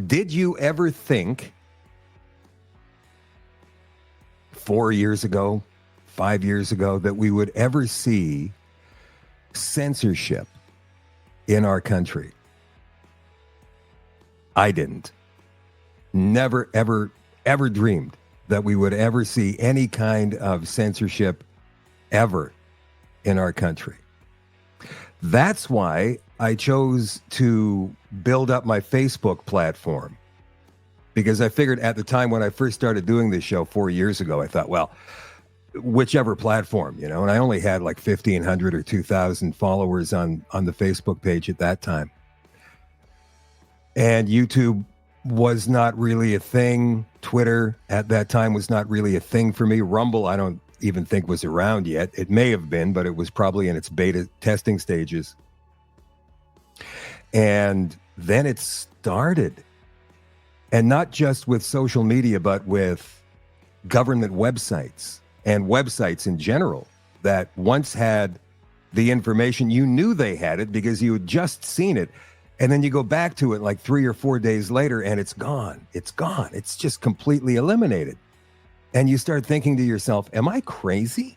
Did you ever think 4 years ago, 5 years ago, that we would ever see censorship in our country? I didn't. Never, ever, ever dreamed that we would ever see any kind of censorship ever in our country. That's why I chose to build up my Facebook platform, because I figured at the time when I first started doing this show 4 years ago, I thought, well, whichever platform, and I only had like 1,500 or 2,000 followers on the Facebook page at that time. And YouTube was not really a thing. Twitter at that time was not really a thing for me. Rumble, I don't even think was around yet. It may have been, but it was probably in its beta testing stages. And then it started. And not just with social media, but with government websites and websites in general that once had the information. You knew they had it because you had just seen it. And then you go back to it like 3 or 4 days later and it's gone. It's gone. It's just completely eliminated. And you start thinking to yourself, am I crazy?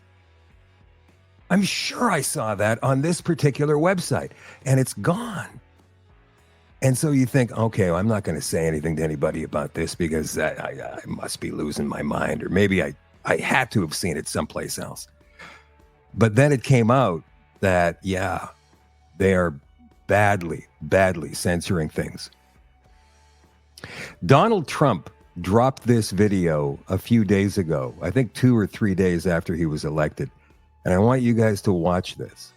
I'm sure I saw that on this particular website and it's gone. And so you think, okay, well, I'm not going to say anything to anybody about this because I must be losing my mind, or maybe I had to have seen it someplace else. But then it came out that, yeah, they are badly censoring things. Donald Trump dropped this video a few days ago, I think 2 or 3 days after he was elected. And I want you guys to watch this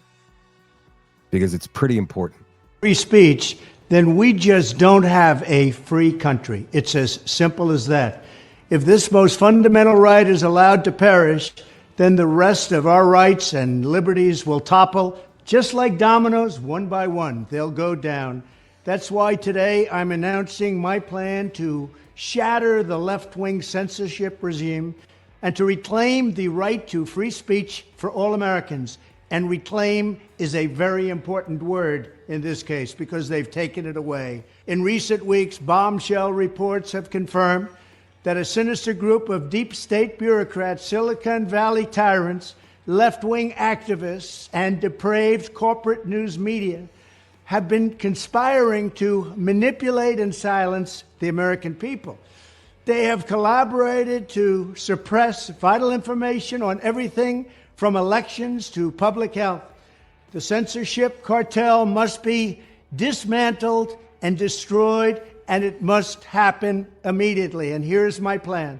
because it's pretty important. Free speech, then we just don't have a free country. It's as simple as that. If this most fundamental right is allowed to perish, then the rest of our rights and liberties will topple. Just like dominoes, one by one, they'll go down. That's why today I'm announcing my plan to shatter the left-wing censorship regime and to reclaim the right to free speech for all Americans. And reclaim is a very important word in this case because they've taken it away. In recent weeks, bombshell reports have confirmed that a sinister group of deep state bureaucrats, Silicon Valley tyrants, left-wing activists, and depraved corporate news media have been conspiring to manipulate and silence the American people. They have collaborated to suppress vital information on everything from elections to public health. The censorship cartel must be dismantled and destroyed, and it must happen immediately. And here's my plan.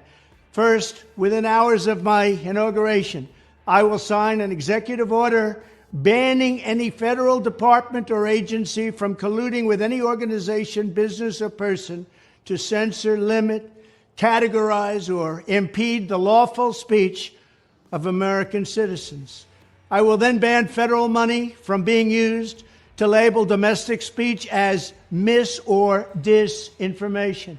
First, within hours of my inauguration, I will sign an executive order banning any federal department or agency from colluding with any organization, business, or person to censor, limit, categorize, or impede the lawful speech of American citizens. I will then ban federal money from being used to label domestic speech as mis- or disinformation.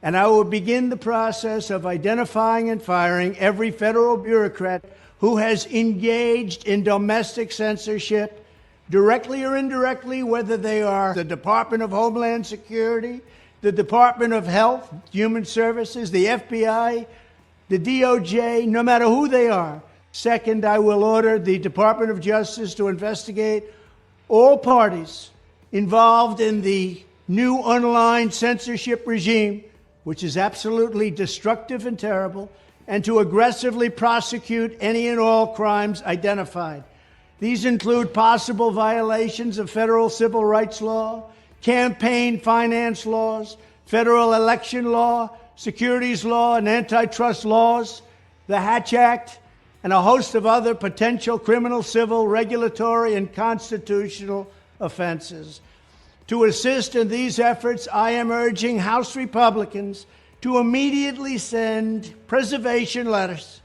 And I will begin the process of identifying and firing every federal bureaucrat who has engaged in domestic censorship, directly or indirectly, whether they are the Department of Homeland Security, the Department of Health, Human Services, the FBI, the DOJ, no matter who they are. Second, I will order the Department of Justice to investigate all parties involved in the new online censorship regime, which is absolutely destructive and terrible, and to aggressively prosecute any and all crimes identified. These include possible violations of federal civil rights law, campaign finance laws, federal election law, securities law, and antitrust laws, the Hatch Act, and a host of other potential criminal, civil, regulatory, and constitutional offenses. To assist in these efforts, I am urging House Republicans to immediately send preservation letters,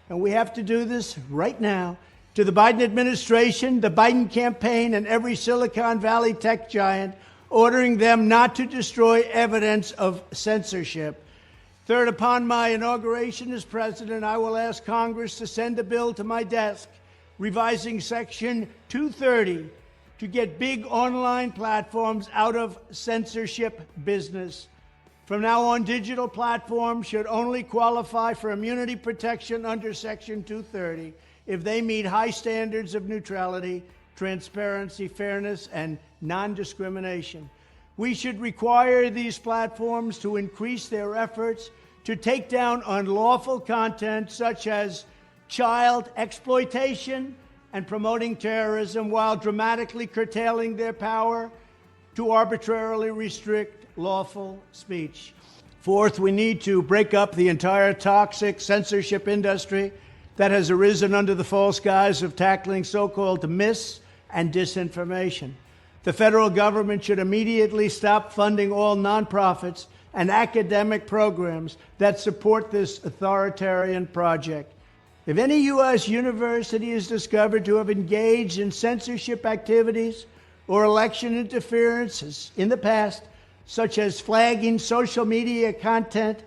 and we have to do this right now, to the Biden administration, the Biden campaign, and every Silicon Valley tech giant, ordering them not to destroy evidence of censorship. Third, upon my inauguration as president, I will ask Congress to send a bill to my desk revising Section 230 to get big online platforms out of censorship business. From now on, digital platforms should only qualify for immunity protection under Section 230 if they meet high standards of neutrality, transparency, fairness, and non-discrimination. We should require these platforms to increase their efforts to take down unlawful content such as child exploitation and promoting terrorism, while dramatically curtailing their power to arbitrarily restrict lawful speech. Fourth, we need to break up the entire toxic censorship industry that has arisen under the false guise of tackling so-called mis- and disinformation. The federal government should immediately stop funding all nonprofits and academic programs that support this authoritarian project. If any U.S. university is discovered to have engaged in censorship activities or election interferences in the past, such as flagging social media content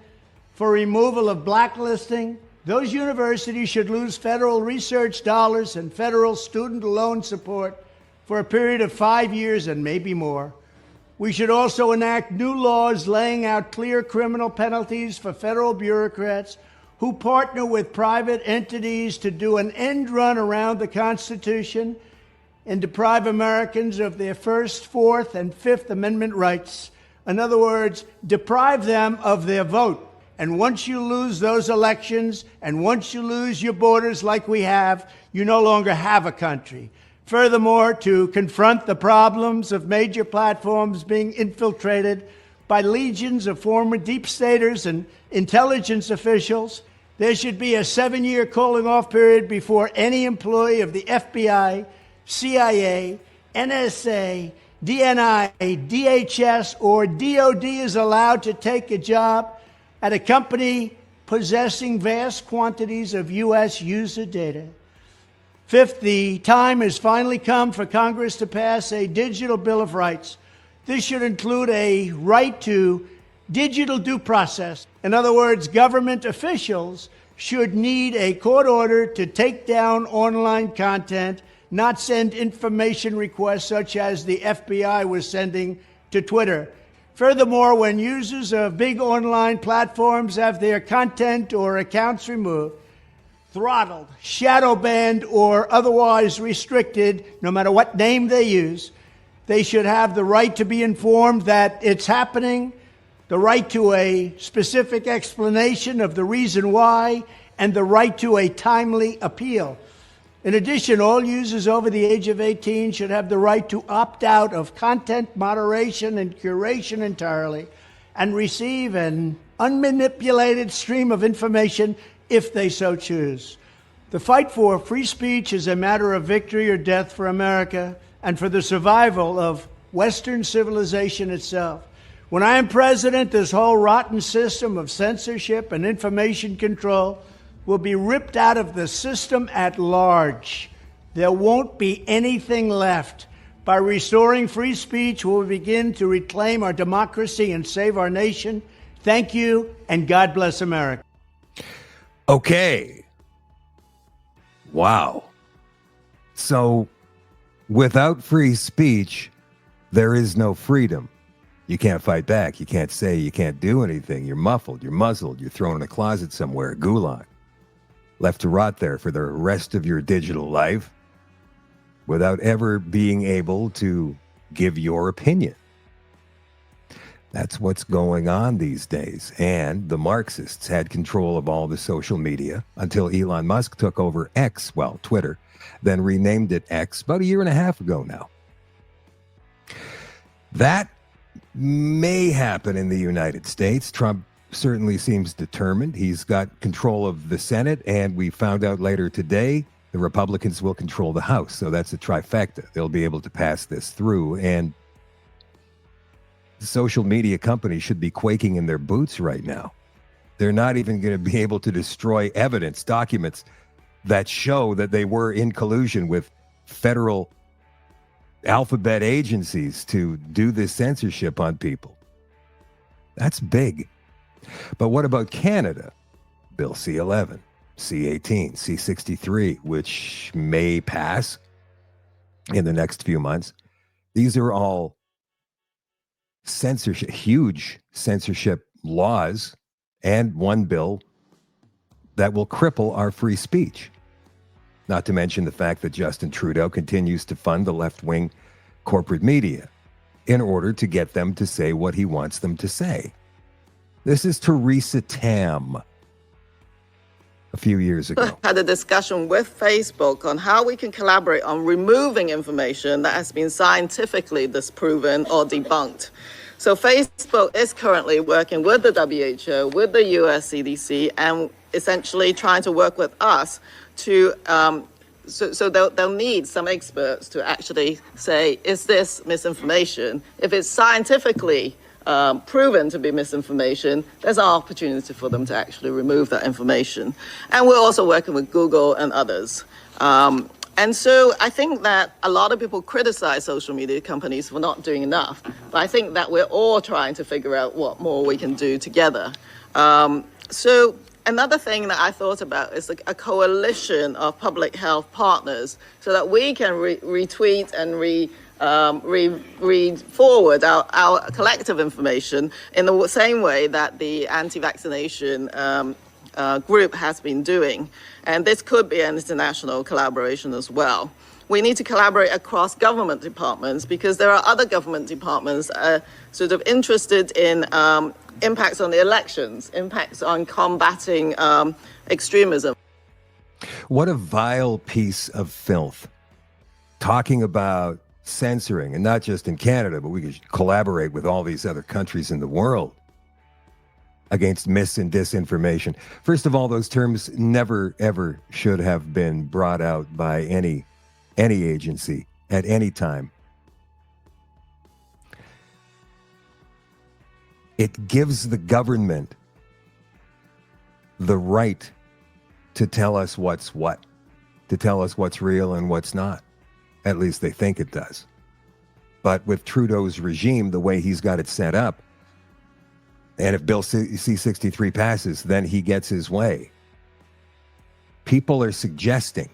for removal of blacklisting, those universities should lose federal research dollars and federal student loan support for a period of 5 years and maybe more. We should also enact new laws laying out clear criminal penalties for federal bureaucrats who partner with private entities to do an end run around the Constitution and deprive Americans of their First, Fourth, and Fifth Amendment rights. In other words, deprive them of their vote. And once you lose those elections, and once you lose your borders like we have, you no longer have a country. Furthermore, to confront the problems of major platforms being infiltrated by legions of former deep staters and intelligence officials, there should be a 7-year calling-off period before any employee of the FBI, CIA, NSA, DNI, DHS, or DOD is allowed to take a job at a company possessing vast quantities of U.S. user data. Fifth, the time has finally come for Congress to pass a digital Bill of Rights. This should include a right to digital due process. In other words, government officials should need a court order to take down online content, not send information requests such as the FBI was sending to Twitter. Furthermore, when users of big online platforms have their content or accounts removed, throttled, shadow banned, or otherwise restricted, no matter what name they use, they should have the right to be informed that it's happening, the right to a specific explanation of the reason why, and the right to a timely appeal. In addition, all users over the age of 18 should have the right to opt out of content moderation and curation entirely and receive an unmanipulated stream of information if they so choose. The fight for free speech is a matter of victory or death for America and for the survival of Western civilization itself. When I am president, this whole rotten system of censorship and information control will be ripped out of the system at large. There won't be anything left. By restoring free speech, we'll begin to reclaim our democracy and save our nation. Thank you, and God bless America. Okay. Wow. So, without free speech, there is no freedom. You can't fight back. You can't say, you can't do anything. You're muffled. You're muzzled. You're thrown in a closet somewhere, a gulag, left to rot there for the rest of your digital life without ever being able to give your opinion. That's what's going on these days. And the Marxists had control of all the social media until Elon Musk took over X, well, Twitter, then renamed it X about 1.5 years ago now. That may happen in the United States. Trump certainly seems determined. He's got control of the Senate, and we found out later today the Republicans will control the House. So that's a trifecta. They'll be able to pass this through. And the social media companies should be quaking in their boots right now. They're not even going to be able to destroy evidence, documents that show that they were in collusion with federal alphabet agencies to do this censorship on people. That's big. But what about Canada? Bill C-11, C-18, C-63, which may pass in the next few months. These are all censorship, huge censorship laws, and one bill that will cripple our free speech. Not to mention the fact that Justin Trudeau continues to fund the left-wing corporate media in order to get them to say what he wants them to say. This is Theresa Tam a few years ago. Had a discussion with Facebook on how we can collaborate on removing information that has been scientifically disproven or debunked. So Facebook is currently working with the WHO, with the US CDC, and essentially trying to work with us to, so they'll need some experts to actually say, is this misinformation? If it's scientifically proven to be misinformation, there's an opportunity for them to actually remove that information. And we're also working with Google and others. And so I think that a lot of people criticize social media companies for not doing enough, but I think that we're all trying to figure out what more we can do together. So another thing that I thought about is a coalition of public health partners so that we can retweet and read forward our collective information in the same way that the anti-vaccination group has been doing. And this could be an international collaboration as well. We need to collaborate across government departments because there are other government departments sort of interested in impacts on the elections, impacts on combating extremism. What a vile piece of filth. Talking about censoring, and not just in Canada, but we could collaborate with all these other countries in the world against mis and disinformation. First of all, those terms never, ever should have been brought out by any agency at any time. It gives the government the right to tell us what's what, to tell us what's real and what's not. At least they think it does. But with Trudeau's regime, the way he's got it set up, and if Bill C-63 passes, then he gets his way. People are suggesting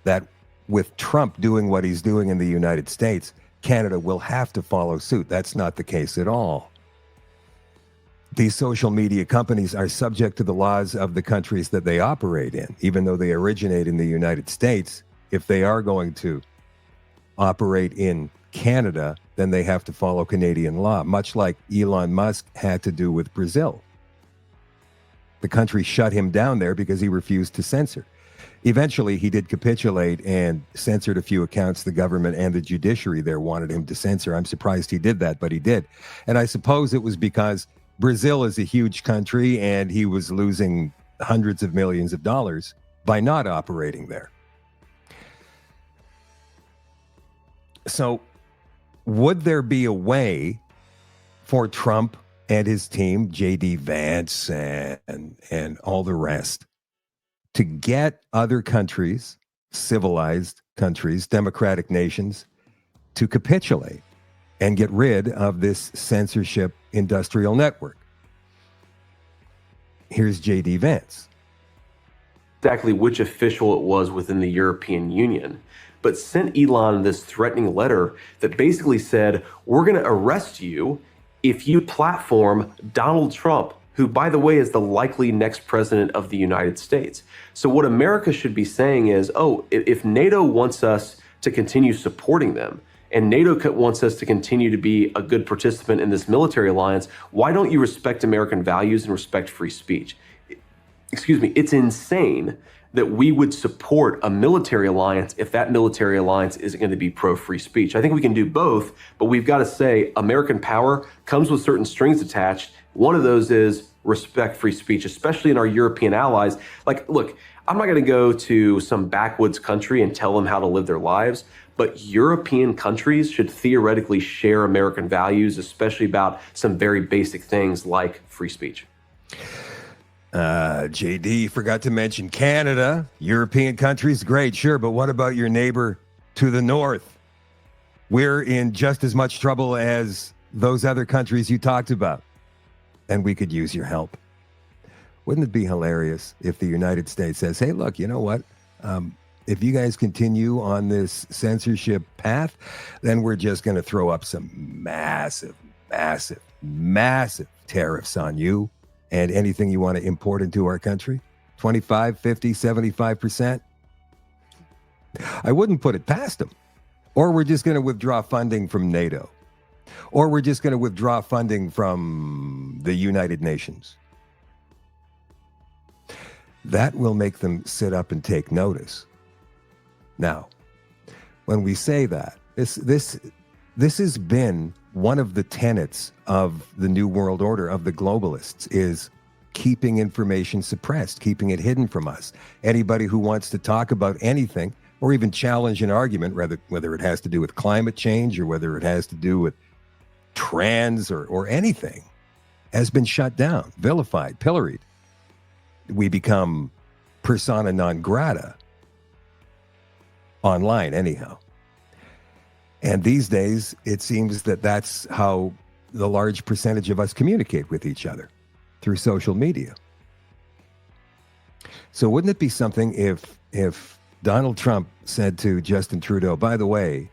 that with Trump doing what he's doing in the United States, Canada will have to follow suit. That's not the case at all. These social media companies are subject to the laws of the countries that they operate in, even though they originate in the United States. If they are going to operate in Canada, then they have to follow Canadian law, much like Elon Musk had to do with Brazil. The country shut him down there because he refused to censor. Eventually, he did capitulate and censored a few accounts the government and the judiciary there wanted him to censor. I'm surprised he did that, but he did. And I suppose it was because Brazil is a huge country and he was losing hundreds of millions of dollars by not operating there. So would there be a way for Trump and his team, J.D. Vance and all the rest, to get other countries, civilized countries, democratic nations, to capitulate and get rid of this censorship industrial network? Here's J.D. Vance. Exactly which official it was within the European Union, but sent Elon this threatening letter that basically said, we're going to arrest you if you platform Donald Trump, who, by the way, is the likely next president of the United States. So what America should be saying is, oh, if NATO wants us to continue supporting them, and NATO wants us to continue to be a good participant in this military alliance, why don't you respect American values and respect free speech? Excuse me, it's insane that we would support a military alliance if that military alliance isn't going to be pro-free speech. I think we can do both, but we've got to say American power comes with certain strings attached. One of those is respect free speech, especially in our European allies. Like, look, I'm not going to go to some backwoods country and tell them how to live their lives, but European countries should theoretically share American values, especially about some very basic things like free speech. JD forgot to mention Canada. European countries, great, sure, but what about your neighbor to the north? We're in just as much trouble as those other countries you talked about, and we could use your help. Wouldn't it be hilarious if the United States says, hey, look, you know what? if you guys continue on this censorship path, then we're just going to throw up some massive, massive, massive tariffs on you and anything you want to import into our country. 25, 50, 75%. I wouldn't put it past them. Or we're just going to withdraw funding from NATO. Or we're just going to withdraw funding from the United Nations. That will make them sit up and take notice. Now, when we say that, this has been one of the tenets of the New World Order, of the globalists, is keeping information suppressed, keeping it hidden from us. Anybody who wants to talk about anything or even challenge an argument, whether it has to do with climate change or whether it has to do with trans or anything, has been shut down, vilified, pilloried. We become persona non grata online anyhow. And these days, it seems that that's how the large percentage of us communicate with each other, through social media. So wouldn't it be something if Donald Trump said to Justin Trudeau, by the way,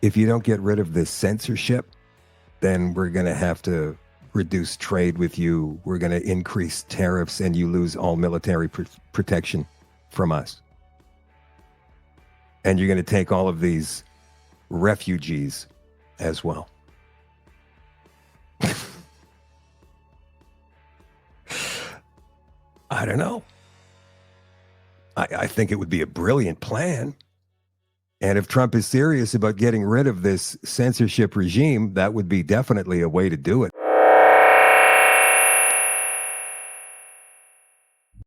if you don't get rid of this censorship, then we're going to have to reduce trade with you. We're going to increase tariffs and you lose all military protection from us. And you're going to take all of these refugees as well. I don't know. I think it would be a brilliant plan. And if Trump is serious about getting rid of this censorship regime, that would be definitely a way to do it.